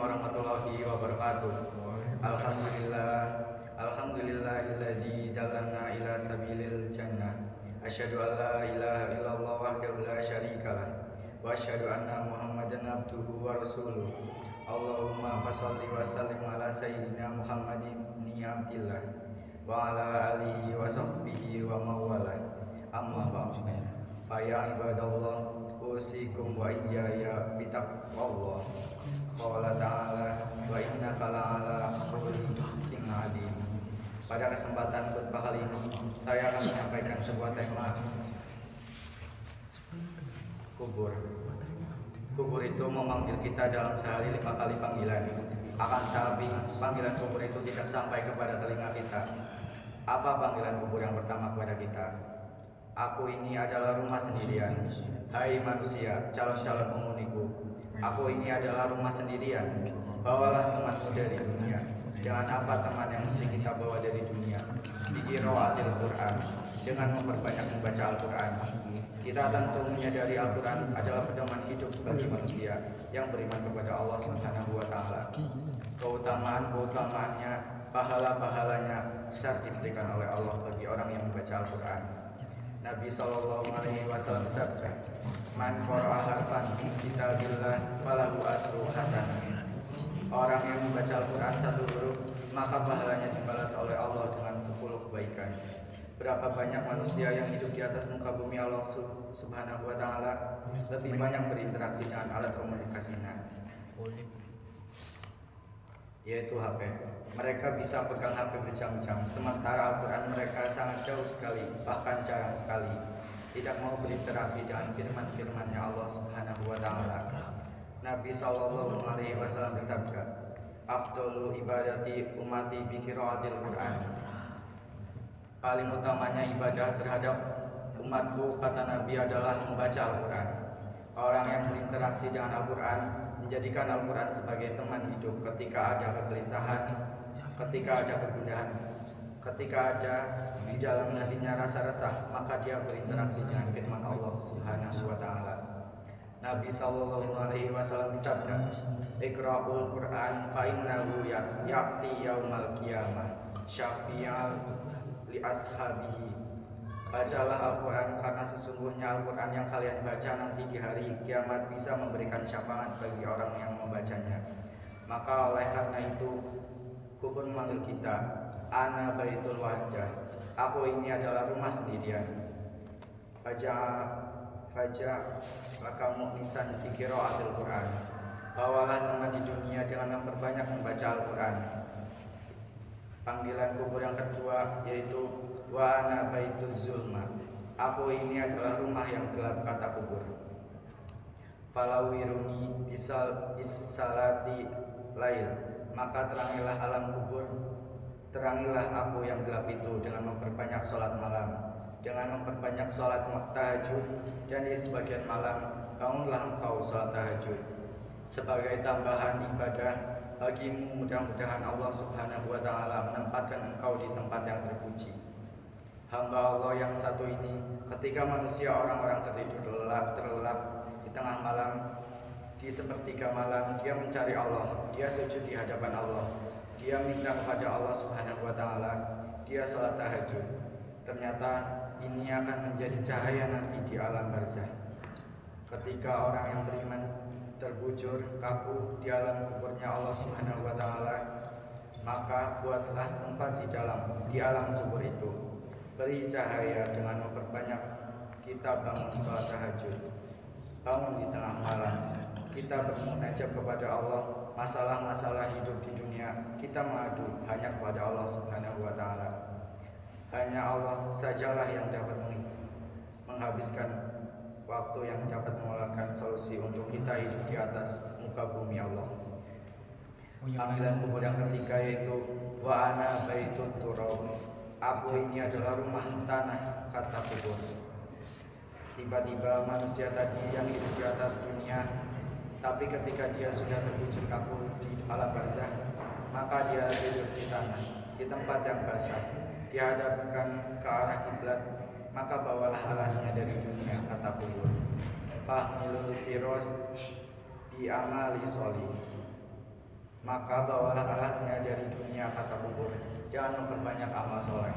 warahmatullahi wabarakatuh. Alhamdulillahilladzi jalana ila sabilil jannah. Asyhadu an la ilaha illallah wahdahu la syarikalah wa asyhadu anna Muhammadan abduhu wa rasuluh. Allahumma fasholli wa sallim ala sayyidina Muhammadin ibni Abdillah wa ala alihi wa sahbihi wa mawalah. Amma ba'du. Fa ya ibadallah, usikum wa iyaya bitaqwallah. Qala ta'ala wa innaka la'ala khuluqin 'adzim. Pada kesempatan khutbah kali ini saya akan menyampaikan sebuah tema kubur. Kubur itu memanggil kita dalam sehari 5 kali panggilan. Akan tetapi panggilan kubur itu tidak sampai kepada telinga kita. Apa panggilan kubur yang pertama kepada kita? Aku ini adalah rumah sendirian. Hai manusia, calon-calon penghuniku, aku ini adalah rumah sendirian. Bawalah temanmu dari dunia. Dengan apa teman yang mesti kita bawa dari dunia? Biqiraatil Quran, dengan memperbanyak membaca Al-Quran. Kita tentu menyadari Al-Quran adalah pedoman hidup bagi manusia yang beriman kepada Allah Subhanahu wa Ta'ala. Keutamaan-keutamaannya, pahala-pahalanya besar diberikan oleh Allah bagi orang yang membaca Al-Quran. Nabi SAW bersabda, "Man qara'a harfan min kitabillah falahu asru hasan." Orang yang membaca Al-Quran satu huruf, maka pahalanya dibalas oleh Allah dengan 10 kebaikan. Berapa banyak manusia yang hidup di atas muka bumi Allah Subhanahu wa Ta'ala lebih banyak berinteraksi dengan alat komunikasinya, yaitu HP. Mereka bisa pegang HP berjam-jam, sementara Al-Quran mereka sangat jauh sekali, bahkan jarang sekali tidak mau berinteraksi dengan firman-firman-Nya Allah Subhanahu wa Ta'ala. Nabi SAW bersabda, "Afdhalu ibadati ummati bi qiraatil Quran." Paling utamanya ibadah terhadap umatku, kata Nabi, adalah membaca Al-Quran. Orang yang berinteraksi dengan Al-Quran menjadikan Al-Quran sebagai teman hidup ketika ada kegelisahan, ketika ada kegundahan, ketika ada di dalam hatinya rasa resah, maka dia berinteraksi dengan firman Allah Subhanahu wa Ta'ala. Nabi SAW bersabda, "Iqra'ul Qur'an fa innahu ya'ti yaumal qiyamah syafi'an li ashabihi." Bacalah Al-Quran karena sesungguhnya Al-Quran yang kalian baca nanti di hari kiamat bisa memberikan syafaat bagi orang yang membacanya. Maka oleh karena itu kubur memanggil kita, "Ana baitul wahdah." Aku ini adalah rumah sendirian. Faja maka mu'nisan fi qiraatil Quran. Bawalah teman di dunia dengan memperbanyak membaca Al-Quran. Panggilan kubur yang kedua yaitu wa ana baituz zulma. Aku ini adalah rumah yang gelap, kata kubur. Falawiruni bisalati lail, maka terangilah alam kubur, terangilah aku yang gelap itu dengan memperbanyak sholat malam, dengan memperbanyak sholat tahajud, dan di sebagian malam bangunlah engkau sholat tahajud sebagai tambahan ibadah bagimu. Mudah-mudahan Allah Subhanahu wa Ta'ala menempatkan engkau di tempat yang terpuji. Hamba Allah yang satu ini, ketika manusia orang-orang tertidur terlelap di tengah malam, di sepertiga malam, dia mencari Allah, dia sujud di hadapan Allah, dia minta kepada Allah Subhanahu wa Ta'ala, dia sholat tahajud. Ternyata ini akan menjadi cahaya nanti di alam barzah. Ketika orang yang beriman terbujur kaku di alam kuburnya Allah Subhanahu wa Ta'ala, maka buatlah tempat di alam kubur itu. Beri cahaya dengan memperbanyak kita bangun sholat tahajud, bangun di tengah malam, kita bermunajat kepada Allah. Masalah-masalah hidup di dunia kita mengadu hanya kepada Allah Subhanahu wa Ta'ala. Hanya Allah sajalah yang dapat menghabiskan waktu, yang dapat mengeluarkan solusi untuk kita hidup di atas muka bumi Allah. Panggilan kubur yang ketiga yaitu wa ana baitut turab. Aku ini adalah rumah tanah, kata kubur. Tiba-tiba manusia tadi yang hidup di atas dunia, tapi ketika dia sudah terbujur kaku di alam barzah, maka dia tidur di tanah, di tempat yang basah, dihadapkan ke arah kiblat, maka bawalah alasnya dari dunia, kata kubur. Fahmilul firos bi amali sholih. maka bawalah alasnya dari dunia, kata kubur, jangan memperbanyak amal soleh.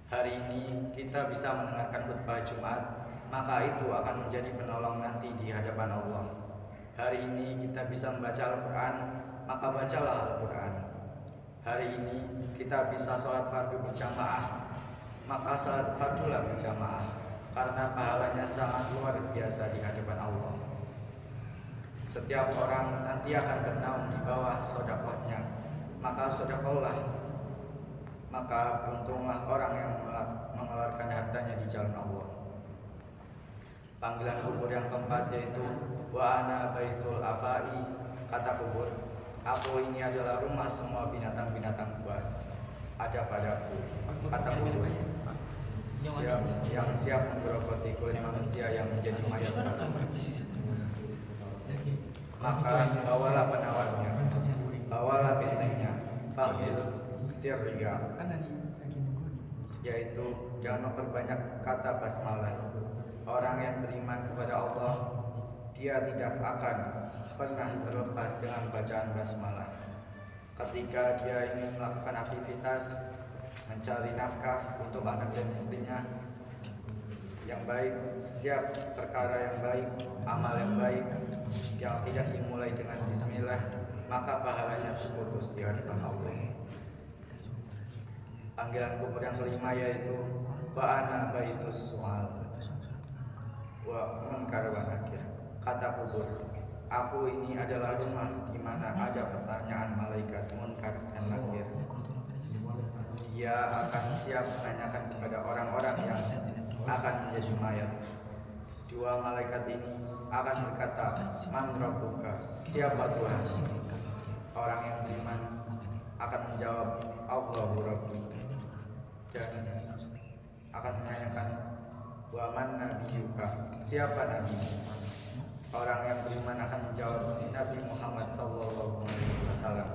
Hari ini kita bisa mendengarkan khutbah Jumat, maka itu akan menjadi penolong nanti di hadapan Allah. Hari ini kita bisa membaca Al-Quran, maka bacalah Al-Quran. Hari ini kita bisa sholat fardu berjamaah, maka sholat fardulah berjamaah, karena pahalanya sangat luar biasa di hadapan Allah. Setiap orang nanti akan bernaung di bawah sodakohnya, maka sodakohlah. Maka beruntunglah orang yang mengeluarkan hartanya di jalan Allah. Panggilan kubur yang keempat yaitu wa ana baitul afai, kata kubur, aku ini adalah rumah semua binatang-binatang buas. Ada padaku, kata kubur, yang siap menggerogoti kulit manusia yang menjadi mayat baru. Maka bawalah penawarnya, bawalah bentengnya, fahil tirya, yaitu jangan memperbanyak kata basmalah. Orang yang beriman kepada Allah, dia tidak akan pernah terlepas dengan bacaan basmalah. Ketika dia ingin melakukan aktivitas mencari nafkah untuk anak dan istrinya yang baik, setiap perkara yang baik, amal yang baik yang tidak dimulai dengan bismillah, maka pahalanya terputus di hadapan Allah. Panggilan kubur yang kelima yaitu wa ana baitus su'al wa munkar wa nakir, kata kubur, aku ini adalah rumah di mana ada pertanyaan malaikat munkar dan nakir. Dia akan siap menanyakan kepada orang-orang yang akan menjadi mayat. Dua malaikat ini akan berkata, man rabbuka, siapa Tuhan? Orang yang beriman akan menjawab, Allahu Rabbi, dan akan menanyakan, wa man nabiyuka, siapa nabi? Orang yang beriman akan menjawab, Nabi Muhammad sallallahu alaihi wasallam.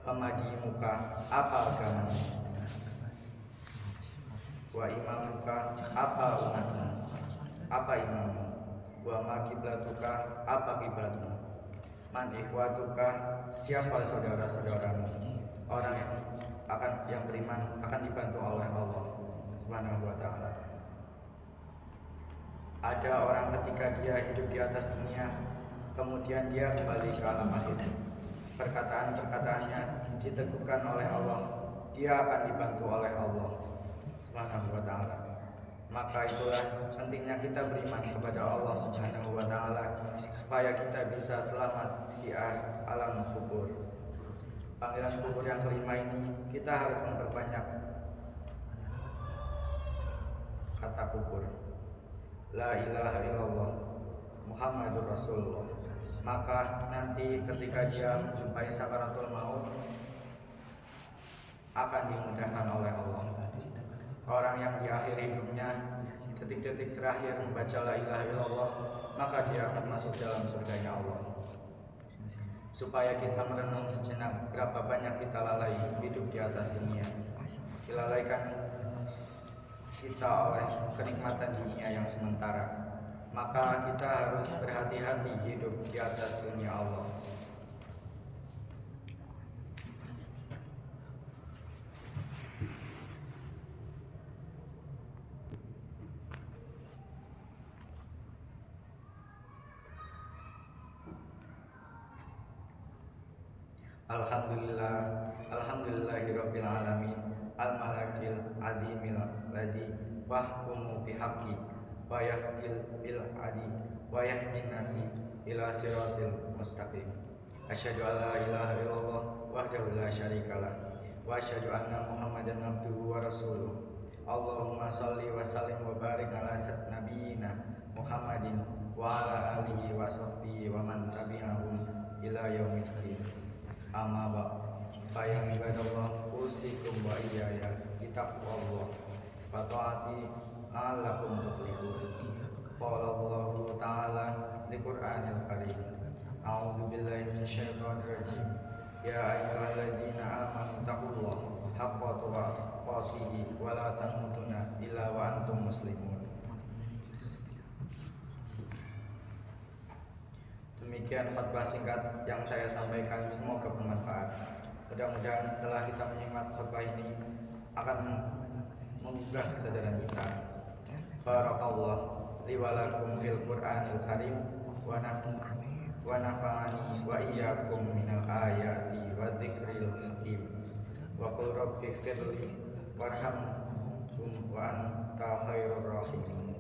Pemadimuka, apa agamamu? Wa imamuka, apa umatmu? Apa imammu? Wa ma kiblatuka, apa kiblatmu? Man ikhwatuka, siapa saudara-saudaramu? Orang yang beriman akan dibantu oleh Allah Subhanahu wa ta'ala. Ada orang ketika dia hidup di atas dunia, kemudian dia kembali ke alam akhir. Perkataan-perkataannya diteguhkan oleh Allah, dia akan dibantu oleh Allah Subhanahu wa ta'ala. Maka itulah pentingnya kita beriman kepada Allah Subhanahu wa ta'ala, supaya kita bisa selamat di alam kubur. Panggilan kubur yang kelima ini kita harus memperbanyak kata kubur, la ilaha illallah Muhammadur Rasulullah. Maka nanti ketika dia menjumpai sakaratul maut, akan dimudahkan oleh Allah. Orang yang di akhir hidupnya, detik-detik terakhir membaca la ilaha illallah, maka dia akan masuk dalam surganya Allah. Supaya kita merenung sejenak berapa banyak kita lalai hidup di atas dunia. Dilalaikan kita oleh kenikmatan dunia yang sementara, maka kita harus berhati-hati hidup di atas dunia Allah. Alhamdulillahirabbil alamin, al-malakil azimil ladzi wahkumu bihaqqi wa yahdil bil adi wa yahdin nasi ila siratil mustaqim. Asyhadu an la ilaha illallah wahdahu la syarikalah wa asyhadu anna Muhammadan abduhu wa rasuluh. Allahumma shalli wa sallim wa barik ala nabiyyina Muhammadin wa ala alihi wa sahbihi wa man tabi'ahum ila yaumil qiyamah. Amma ba'd, fa ya ibadallah, usikum wa iyaya bitaqwallah wa ta'ati la'allakum tuflihun. Qala Allahu ta'ala di Qur'anil Karim, a'udzu billahi minasyaitonir rajim. Ya ayyuhalladzina amanu taqullaha haqqa tuqatih wa la tamutunna illa wa antum muslimun. Demikian khutbah singkat yang saya sampaikan, semoga bermanfaat. Mudah-mudahan setelah kita menyimak khutbah ini akan menggugah kesadaran kita. Barakallah li wa lakum fil Qur'anil Karim wa nafa'ani wa iyyakum minal ayati wa dzikril hakim. Wa qul rabbi firli warhamhum wa anta khairur rahimin.